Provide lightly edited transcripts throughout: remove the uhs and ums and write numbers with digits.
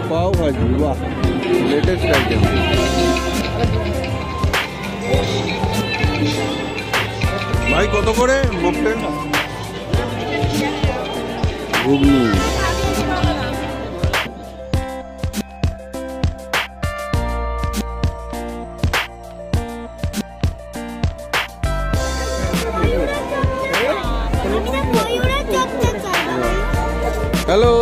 পাও ভাজি, বাহ, লেটেস্ট আইটেম। ভাই কত করে মকটেল? ঘুগনি। হ্যালো,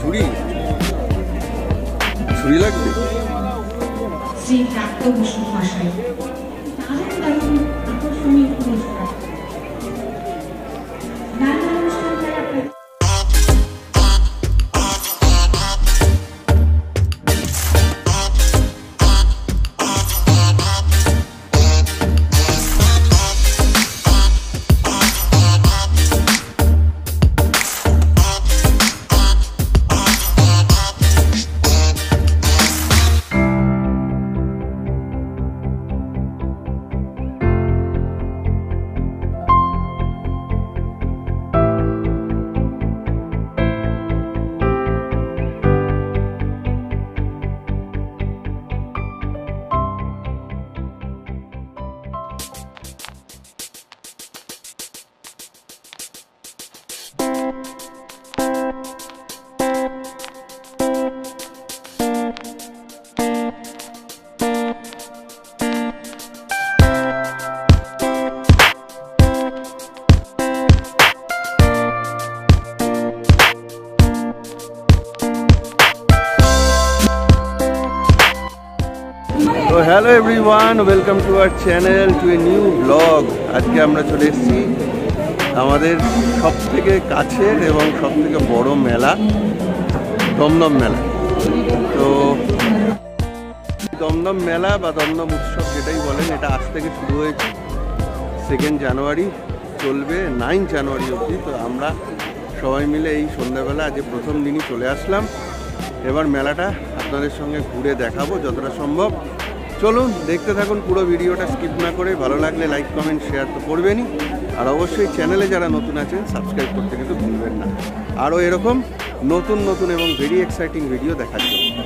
ঝুড়ি ঝুড়ি লাগবে। শ্রী প্রাপ্ত বসু মশাই দারুণ আকর্ষণীয় পুরস্কার নানা অনুষ্ঠান দ্বারা তো hello everyone, welcome to our channel, to a new blog. আজকে আমরা চলে এসেছি আমাদের সব থেকে কাছের এবং সব থেকে বড় মেলা, দমদম মেলা। তো দমদম মেলা বা দমদম উৎসব যেটাই বলেন, এটা আজ থেকে শুরু হয়েছে। 2 জানুয়ারি চলবে 9 জানুয়ারি অবধি। তো আমরা সবাই মিলে এই সন্ধ্যাবেলা আজকে প্রথম দিনই চলে আসলাম। এবার মেলাটা আপনাদের সঙ্গে ঘুরে দেখাবো যতটা সম্ভব। চলুন দেখতে থাকুন পুরো ভিডিওটা, স্কিপ না করে। ভালো লাগলে লাইক কমেন্ট শেয়ার তো করবেনই, আর অবশ্যই চ্যানেলে যারা নতুন আছেন সাবস্ক্রাইব করতে কিন্তু ভুলবেন না, আরও এরকম নতুন নতুন এবং ভেরি এক্সাইটিং ভিডিও দেখার জন্য।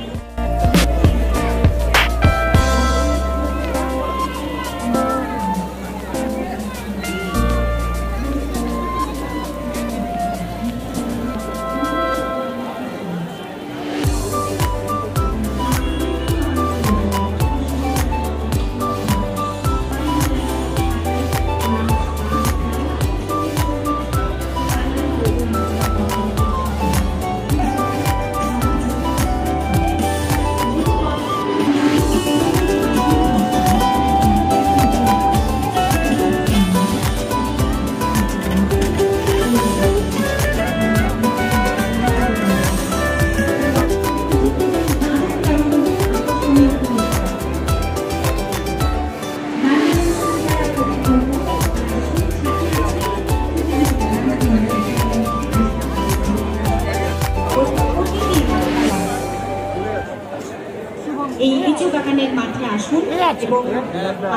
এই লিচু বাগানের মাঠে আসুন এবং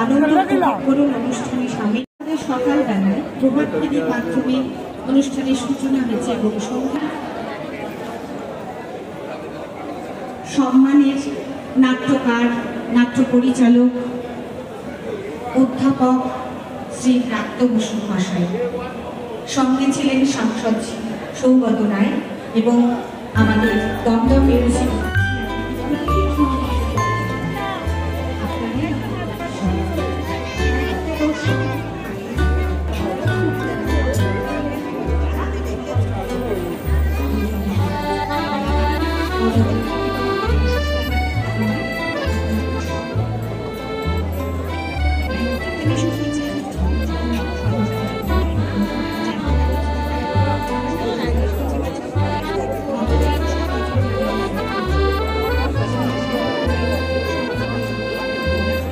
আনন্দ উপভোগ করুন অনুষ্ঠানে সামিল। সকালবেলায় প্রভাত ফেরির মাধ্যমে অনুষ্ঠানের সূচনা হয়েছে এবং সম্মানের নাট্যকার, নাট্য পরিচালক, অধ্যাপক শ্রী প্রাপ্ত বসু মশাই, সঙ্গে ছিলেন সাংসদ সৌগত রায় এবং আমাদের দমদম মিউনিসিপাল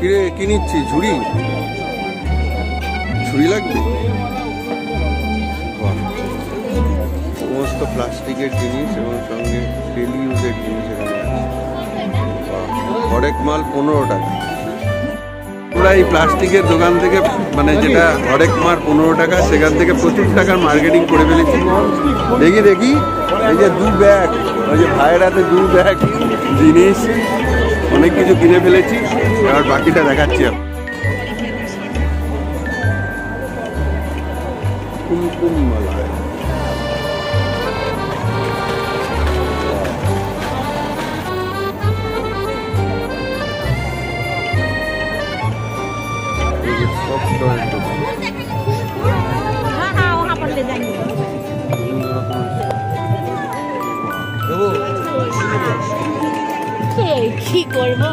কিরে কি নিচ্ছি? ঝুড়ি লাগবে? সমস্ত প্লাস্টিকের জিনিস এবং সঙ্গে ডেলি ইউজের জিনিস এখানে আছে। হরেক মাল 15 টাকা। আমরা এই প্লাস্টিকের দোকান থেকে মানে যেটা হরেক মাল 15 টাকা, সেখান থেকে প্রচুর টাকার মার্কেটিং করে ফেলেছি। দেখি এই যে 2 ব্যাগ, ওই যে ভাইয়ের হাতে 2 ব্যাগ জিনিস, অনেক কিছু কিনে ফেলেছি। আর বাকিটা দেখাচ্ছি আমি। কুমকুম মালায় কি করবো?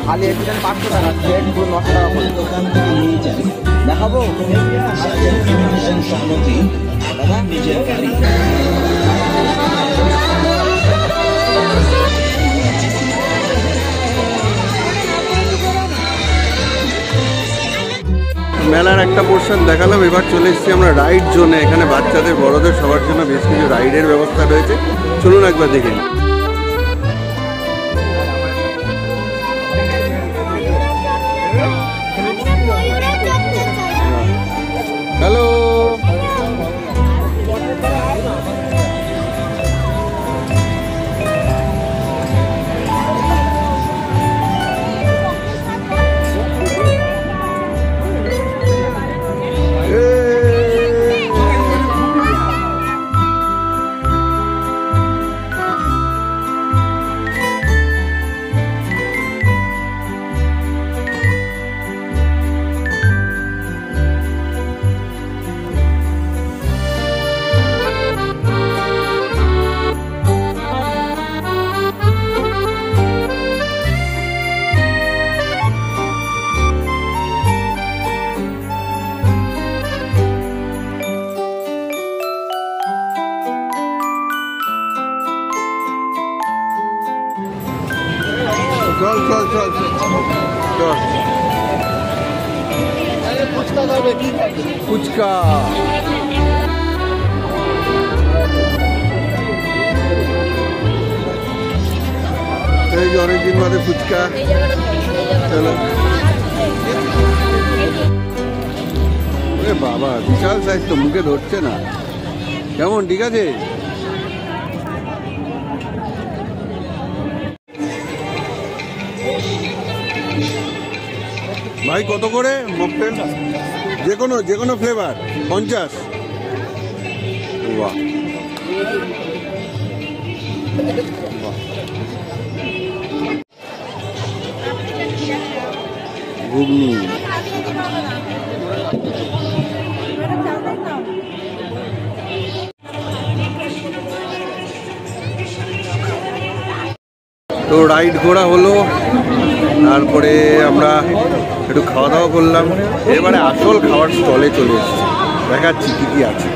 খালি এখানে 500 টাকা, প্লেট পুরো 900 টাকা করে দোকান থেকে নিয়ে যান। দেখাবো সহমতি দাদা নিজের গাড়ি। মেলার একটা পোর্শন দেখালাম, এবার চলে এসেছি আমরা রাইড জোনে। এখানে বাচ্চাদের বড়দের সবার জন্য বেশ কিছু রাইডের ব্যবস্থা রয়েছে, চলুন একবার দেখে নিই। হ্যালো, চল চল চল চল। ফুচকা এই যে অনেকদিন বাদে ফুচকা। চলো। বাবা বিশাল সাইজ তো, মুখে ধরছে না। কেমন, ঠিক আছে? ভাই কত করে মকটেল? যে কোনো ফ্লেভার 50। বাহ, ঘুগনি। তো রাইড ঘোরা হলো, তারপরে আমরা একটু খাওয়া দাওয়া করলাম। এবারে আসল খাবার স্টলে চলে এসেছি, দেখাচ্ছি কি কি আছে।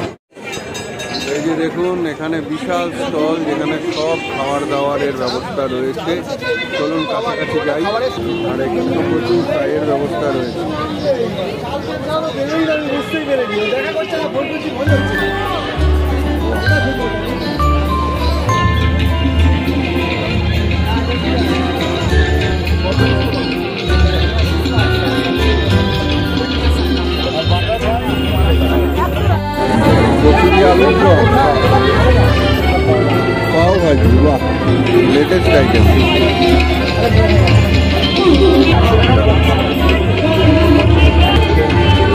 এই যে দেখুন, এখানে বিশাল স্টল, যেখানে সব খাবার দাবারের ব্যবস্থা রয়েছে। চলুন কাছাকাছি যাই। আর এখানে প্রচুর চায়ের ব্যবস্থা রয়েছে। পাও ভাজি, বাহ, লেটেস্ট আইটেম।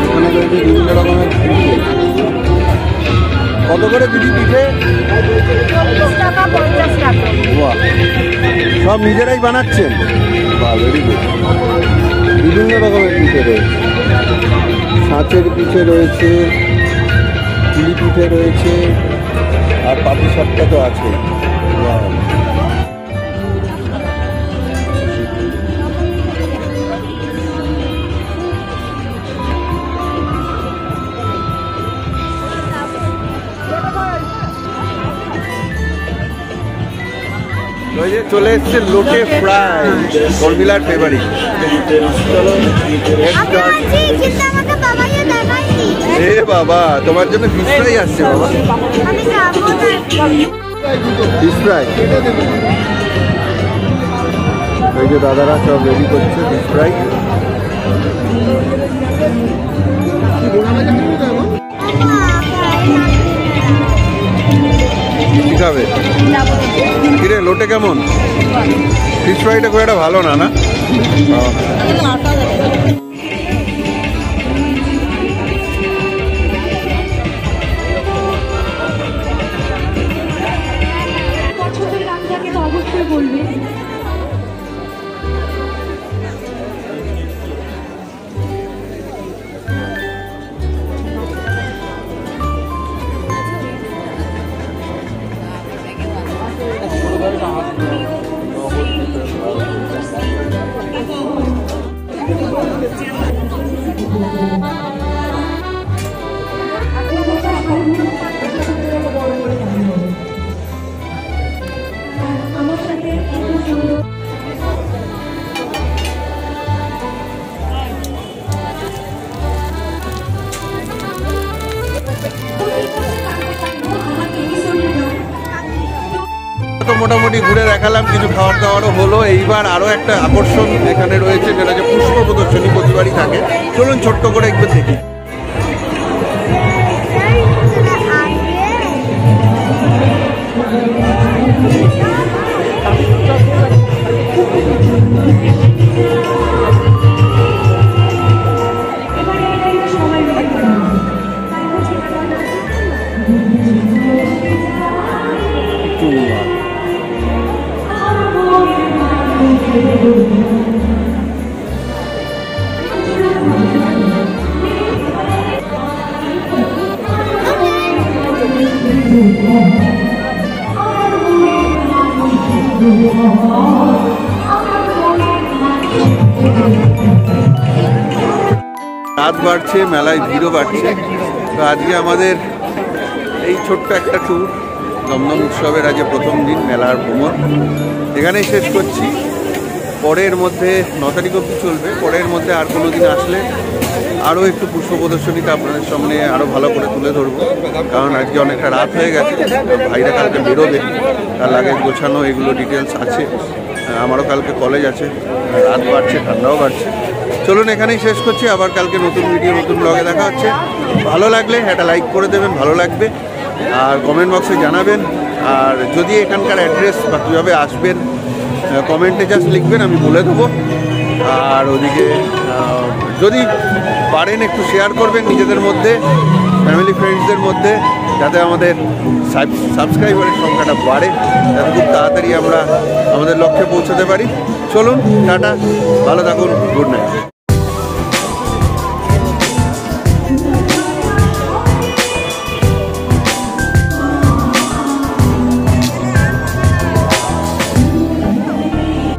এখানে রয়েছে বিভিন্ন রকমের পিঠে। কত করে দিদি পিঠে? 40 টাকা 50 টাকা। বাহ, সব নিজেরাই বানাচ্ছেন? বাহ, ভেরি গুড। বিভিন্ন রকমের পিঠে রয়েছে, ছাঁচের পিঠে রয়েছে, চিলি পিঠে রয়েছে, আর পাটিসাপটা তো আছে। চলে এসছে লোটে ফ্রাই, কর্মিলার ফেভারিট। এ বাবা, তোমার জন্য ফিশ ফ্রাই আসছে বাবা। ফিশ ফ্রাই, ওই যে দাদারা সব রেডি করছে ফিশ ফ্রাই। কি খাবে? কিরে লোটে কেমন? ফিশ ফ্রাইটা খুব একটা ভালো না, না? পছন্দের গানটাকে তো অবশ্যই বলবে। আমার সাথে তো মোটামুটি ঘুরে দেখালাম, কিছু খাওয়ার দাওয়ারও হলো। এইবার আরো একটা আকর্ষণ এখানে রয়েছে, যেটা যে পুষ্প প্রদর্শনী প্রতিবারই থাকে। চলুন ছোট্ট করে একবার দেখি। রাত বাড়ছে, মেলায় ভিড়ও বাড়ছে। তো আজকে আমাদের এই ছোট্ট একটা ট্যুর, দমদম উৎসবের আজকে প্রথম দিন মেলার ভ্রমণ এখানেই শেষ করছি। পরের মধ্যে 9 তারিখ অবধি চলবে। পরের মধ্যে আর কোনো দিন আসলে আরও একটু পুষ্প প্রদর্শনীটা আপনাদের সামনে আরও ভালো করে তুলে ধরবো, কারণ আজকে অনেকটা রাত হয়ে গেছে। ভাইরা কালকে বেরোবে, তার লাগেজ গোছানো এগুলো ডিটেলস আছে। আমারও কালকে কলেজ আছে, রাত বাড়ছে, ঠান্ডাও বাড়ছে। চলুন এখানেই শেষ করছি, আবার কালকে নতুন ভিডিও নতুন ব্লগে দেখা হচ্ছে। ভালো লাগলে একটা লাইক করে দেবেন, ভালো লাগবে, আর কমেন্ট বক্সে জানাবেন। আর যদি এখানকার অ্যাড্রেস বা কীভাবে আসবেন কমেন্টে জাস্ট লিখবেন, আমি বলে দেবো। আর ওদিকে যদি পারেন একটু শেয়ার করবেন নিজেদের মধ্যে, ফ্যামিলি ফ্রেন্ডসদের মধ্যে, যাতে আমাদের সাবস্ক্রাইবারের সংখ্যাটা বাড়ে, যাতে খুব তাড়াতাড়ি আমরা আমাদের লক্ষ্যে পৌঁছাতে পারি। চলুন টাটা, ভালো থাকুন, গুড নাইট।